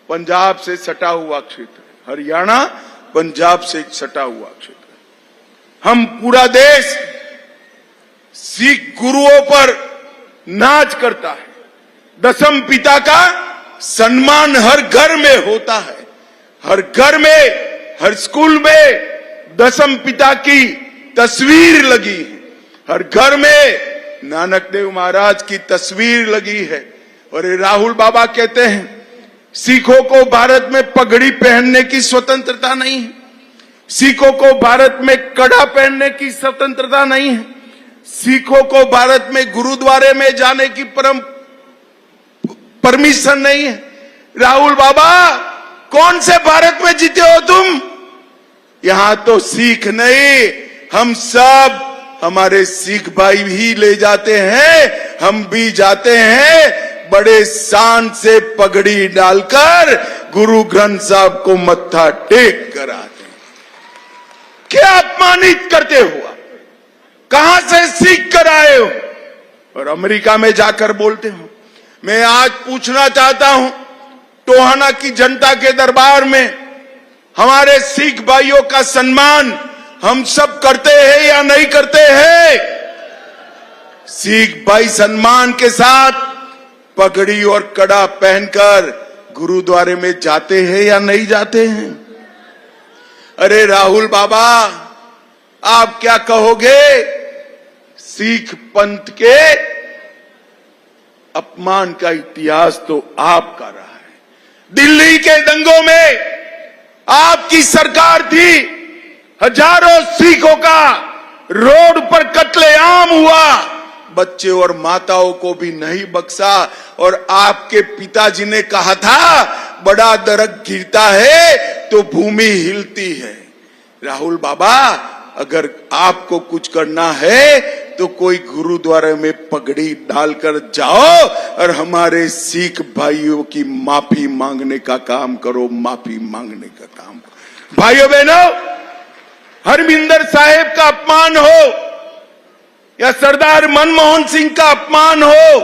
पंजाब से सटा हुआ क्षेत्र है, हरियाणा पंजाब से सटा हुआ क्षेत्र है। हम पूरा देश सिख गुरुओं पर नाच करता है। दशम पिता का सम्मान हर घर में होता है, हर घर में, हर स्कूल में दशम पिता की तस्वीर लगी है, हर घर में नानक देव महाराज की तस्वीर लगी है। और ये राहुल बाबा कहते हैं सिखों को भारत में पगड़ी पहनने की स्वतंत्रता नहीं है, सिखों को भारत में कड़ा पहनने की स्वतंत्रता नहीं है, सिखों को भारत में गुरुद्वारे में जाने की परमिशन नहीं है। राहुल बाबा कौन से भारत में जीते हो तुम? यहां तो सिख नहीं, हम सब, हमारे सिख भाई भी ले जाते हैं, हम भी जाते हैं, बड़े शान से पगड़ी डालकर गुरु ग्रंथ साहब को मत्था टेक कर आते हैं। क्या अपमानित करते हुआ, कहां से सीख कर आए हो और अमेरिका में जाकर बोलते हो। मैं आज पूछना चाहता हूं टोहाना की जनता के दरबार में, हमारे सिख भाइयों का सम्मान हम सब करते हैं या नहीं करते हैं? सिख भाई सम्मान के साथ पगड़ी और कड़ा पहनकर गुरुद्वारे में जाते हैं या नहीं जाते हैं? अरे राहुल बाबा, आप क्या कहोगे? सिख पंथ के अपमान का इतिहास तो आपका रहा है। दिल्ली के दंगों में आपकी सरकार थी, हजारों सिखों का रोड पर कत्लेआम हुआ, बच्चे और माताओं को भी नहीं बख्शा। और आपके पिताजी ने कहा था बड़ा दरख्त गिरता है तो भूमि हिलती है। राहुल बाबा, अगर आपको कुछ करना है तो कोई गुरुद्वारे में पगड़ी डालकर जाओ और हमारे सिख भाइयों की माफी मांगने का काम करो, माफी मांगने का काम करो। भाइयों बहनों, हरमिंदर साहिब का अपमान हो या सरदार मनमोहन सिंह का अपमान हो,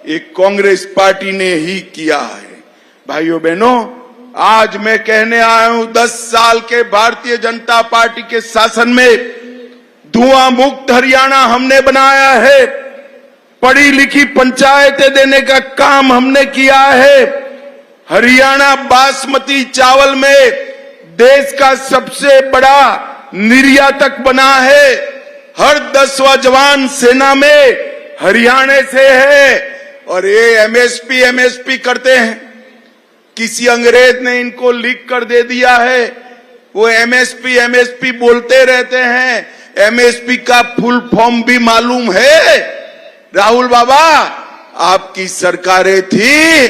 एक कांग्रेस पार्टी ने ही किया है। भाइयों बहनों, आज मैं कहने आया हूं 10 साल के भारतीय जनता पार्टी के शासन में धुआं मुक्त हरियाणा हमने बनाया है, पढ़ी लिखी पंचायतें देने का काम हमने किया है, हरियाणा बासमती चावल में देश का सबसे बड़ा निर्यातक बना है, हर 10वां जवान सेना में हरियाणा से है। और ये एमएसपी करते हैं, किसी अंग्रेज ने इनको लिख कर दे दिया है, वो एमएसपी बोलते रहते हैं। एमएसपी का फुल फॉर्म भी मालूम है? राहुल बाबा, आपकी सरकारें थी,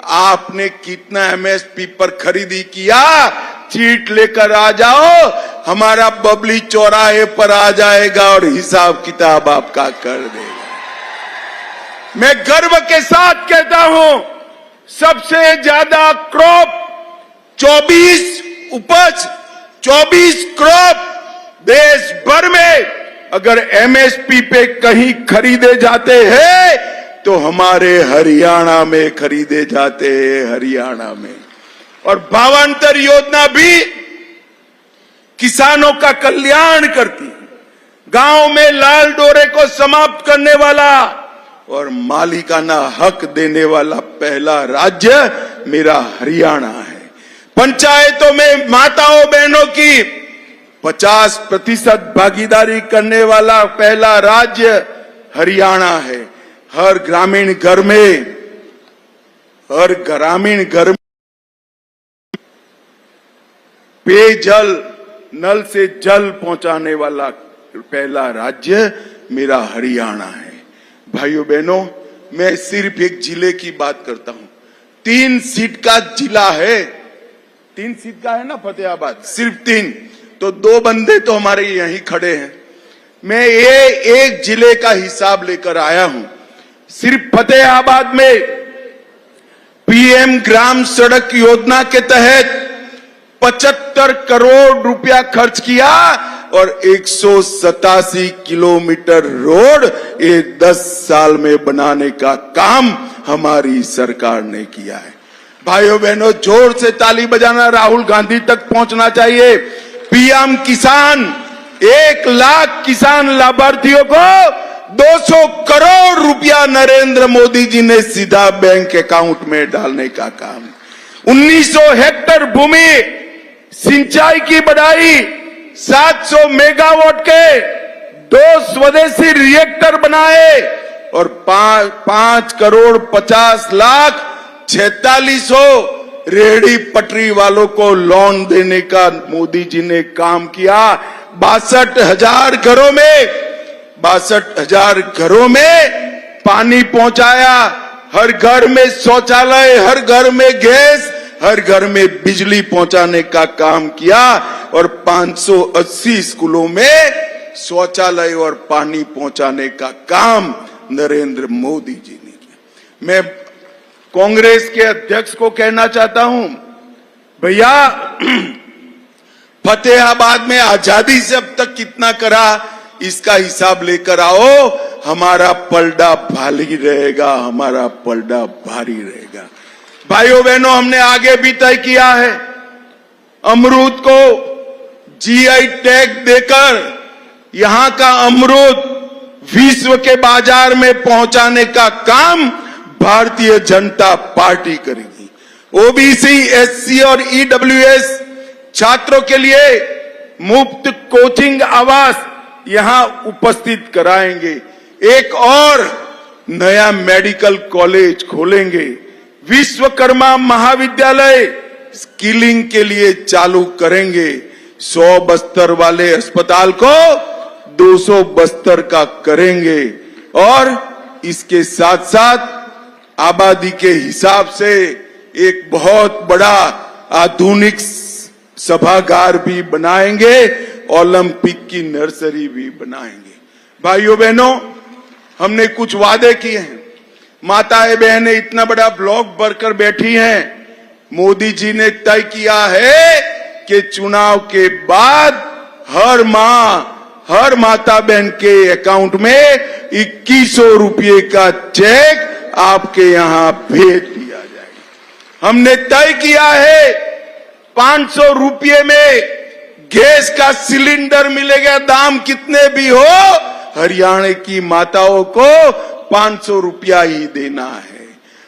आपने कितना एमएसपी पर खरीदी किया? चीट लेकर आ जाओ, हमारा बबली चौराहे पर आ जाएगा और हिसाब किताब आपका कर देगा। मैं गर्व के साथ कहता हूं, सबसे ज्यादा क्रॉप 24 क्रॉप देश भर में अगर एमएसपी पे कहीं खरीदे जाते हैं तो हमारे हरियाणा में खरीदे जाते हैं, हरियाणा में। और भावांतर योजना भी किसानों का कल्याण करती है, गांव में लाल डोरे को समाप्त करने वाला और मालिकाना हक देने वाला पहला राज्य मेरा हरियाणा है। पंचायतों में माताओं बहनों की 50% भागीदारी करने वाला पहला राज्य हरियाणा है। हर ग्रामीण घर में पेयजल, नल से जल पहुंचाने वाला पहला राज्य मेरा हरियाणा है। भाइयों बहनों, मैं सिर्फ एक जिले की बात करता हूं। 3 सीट का जिला है, 3 सीट का है ना फतेहाबाद, सिर्फ 3, तो 2 बंदे तो हमारे यहीं खड़े हैं। मैं ये एक जिले का हिसाब लेकर आया हूं। सिर्फ फतेहाबाद में पीएम ग्राम सड़क योजना के तहत 75 करोड़ रुपया खर्च किया और 187 किलोमीटर रोड ये 10 साल में बनाने का काम हमारी सरकार ने किया है। भाइयों बहनों, जोर से ताली बजाना, राहुल गांधी तक पहुंचना चाहिए। पीएम किसान, 1 लाख किसान लाभार्थियों को 200 करोड़ रुपया नरेंद्र मोदी जी ने सीधा बैंक अकाउंट में डालने का काम। 1900 हेक्टेयर भूमि सिंचाई की बढ़ाई, 700 मेगावाट के 2 स्वदेशी रिएक्टर बनाए और 5 करोड़ 50 लाख 4600 रेहड़ी पटरी वालों को लोन देने का मोदी जी ने काम किया। 62,000 घरों में पानी पहुंचाया, हर घर में शौचालय, हर घर में गैस, हर घर में बिजली पहुंचाने का काम किया और 580 स्कूलों में शौचालय और पानी पहुंचाने का काम नरेंद्र मोदी जी ने किया। मैं कांग्रेस के अध्यक्ष को कहना चाहता हूं, भैया फतेहाबाद में आजादी से अब तक कितना करा, इसका हिसाब लेकर आओ। हमारा पलड़ा भारी रहेगा, हमारा पलड़ा भारी रहेगा। भाइयों बहनों, हमने आगे भी तय किया है, अमरूद को जीआई टैग देकर यहां का अमरूद विश्व के बाजार में पहुंचाने का काम भारतीय जनता पार्टी करेगी। ओबीसी, एससी और ईडब्ल्यूएस छात्रों के लिए मुफ्त कोचिंग आवास यहां उपस्थित कराएंगे। एक और नया मेडिकल कॉलेज खोलेंगे। विश्वकर्मा महाविद्यालय स्किलिंग के लिए चालू करेंगे। 100 बस्तर वाले अस्पताल को 200 बस्तर का करेंगे और इसके साथ साथ आबादी के हिसाब से एक बहुत बड़ा आधुनिक सभागार भी बनाएंगे, ओलंपिक की नर्सरी भी बनाएंगे। भाइयों बहनों, हमने कुछ वादे किए हैं। माताएं बहनें इतना बड़ा ब्लॉक भरकर बैठी हैं। मोदी जी ने तय किया है कि चुनाव के बाद हर मां, हर माता बहन के अकाउंट में 2100 रुपये का चेक आपके यहां भेज दिया जाएगा। हमने तय किया है 500 रुपये में गैस का सिलेंडर मिलेगा, दाम कितने भी हो, हरियाणा की माताओं को 500 रुपया ही देना है।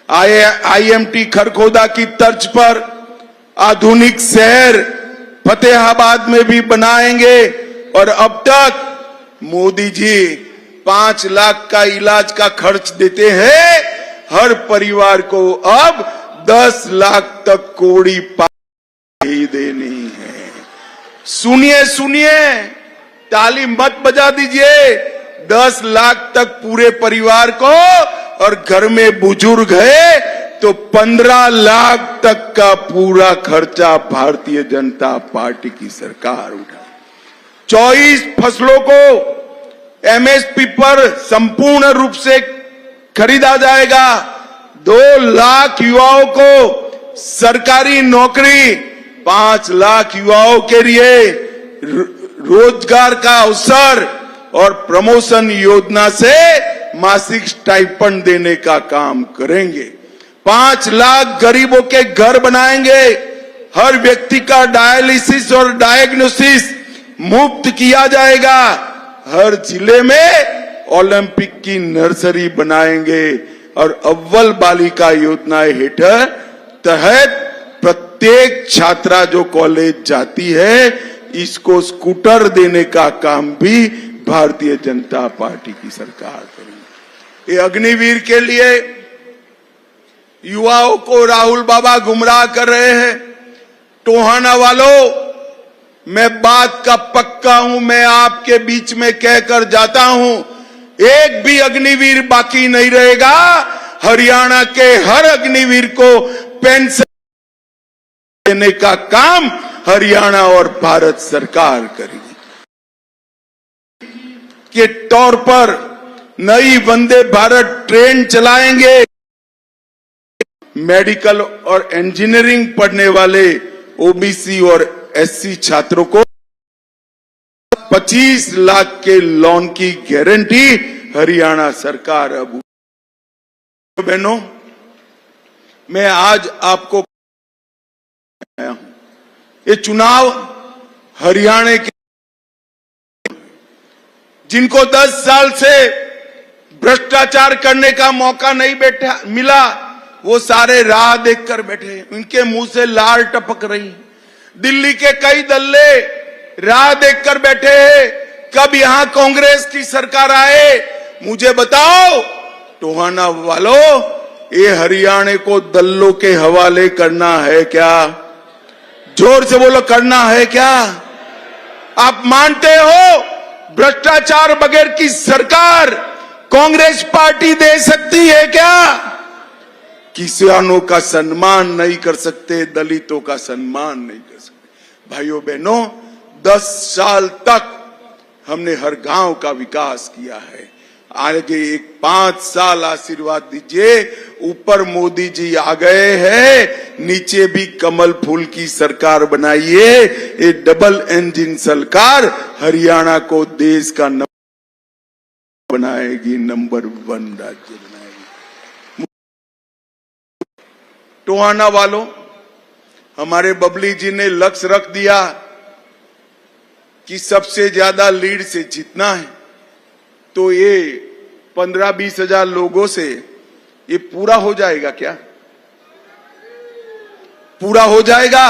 आईएमटी खरखोदा की तर्ज पर आधुनिक शहर फतेहाबाद में भी बनाएंगे और अब तक मोदी जी 5 लाख का इलाज का खर्च देते हैं, हर परिवार को अब 10 लाख तक कोड़ी ही देनी है। सुनिए सुनिए, ताली मत बजा दीजिए। 10 लाख तक पूरे परिवार को, और घर में बुजुर्ग है तो 15 लाख तक का पूरा खर्चा भारतीय जनता पार्टी की सरकार उठाए। 24 फसलों को एमएसपी पर संपूर्ण रूप से खरीदा जाएगा। 2 लाख युवाओं को सरकारी नौकरी, 5 लाख युवाओं के लिए रोजगार का अवसर और प्रमोशन योजना से मासिक स्टाइपेंड देने का काम करेंगे। 5 लाख गरीबों के घर बनाएंगे। हर व्यक्ति का डायलिसिस और डायग्नोसिस मुफ्त किया जाएगा। हर जिले में ओलंपिक की नर्सरी बनाएंगे और अव्वल बालिका योजना हेठर तहत प्रत्येक छात्रा जो कॉलेज जाती है इसको स्कूटर देने का काम भी भारतीय जनता पार्टी की सरकार करेगी। ये अग्निवीर के लिए युवाओं को राहुल बाबा गुमराह कर रहे हैं। टोहाना वालों, मैं बात का पक्का हूं, मैं आपके बीच में कहकर जाता हूं, एक भी अग्निवीर बाकी नहीं रहेगा। हरियाणा के हर अग्निवीर को पेंशन देने का काम हरियाणा और भारत सरकार करेगी। के तौर पर नई वंदे भारत ट्रेन चलाएंगे। मेडिकल और इंजीनियरिंग पढ़ने वाले ओबीसी और एससी छात्रों को 25 लाख के लोन की गारंटी हरियाणा सरकार। अब बहनों, मैं आज आपको आया हूं। ये चुनाव हरियाणा के, जिनको 10 साल से भ्रष्टाचार करने का मौका नहीं मिला, वो सारे राह देखकर बैठे, उनके मुंह से लार टपक रही। दिल्ली के कई दल्ले राह देखकर बैठे हैं, कब यहां कांग्रेस की सरकार आए। मुझे बताओ टोहाना वालों, ये हरियाणा को दल्लों के हवाले करना है क्या? जोर से बोलो, करना है क्या? आप मानते हो भ्रष्टाचार बगैर की सरकार कांग्रेस पार्टी दे सकती है क्या? किसानों का सम्मान नहीं कर सकते, दलितों का सम्मान नहीं कर सकते। भाइयों बहनों, 10 साल तक हमने हर गांव का विकास किया है। आगे एक 5 साल आशीर्वाद दीजिए। ऊपर मोदी जी आ गए हैं, नीचे भी कमल फूल की सरकार बनाइए। ये डबल इंजन सरकार हरियाणा को देश का बनाएगी, नंबर 1 राज्य बनाएगी। टोहाना वालों, हमारे बबली जी ने लक्ष्य रख दिया कि सबसे ज्यादा लीड से जीतना है, तो ये 15-20 हजार लोगों से ये पूरा हो जाएगा क्या? पूरा हो जाएगा?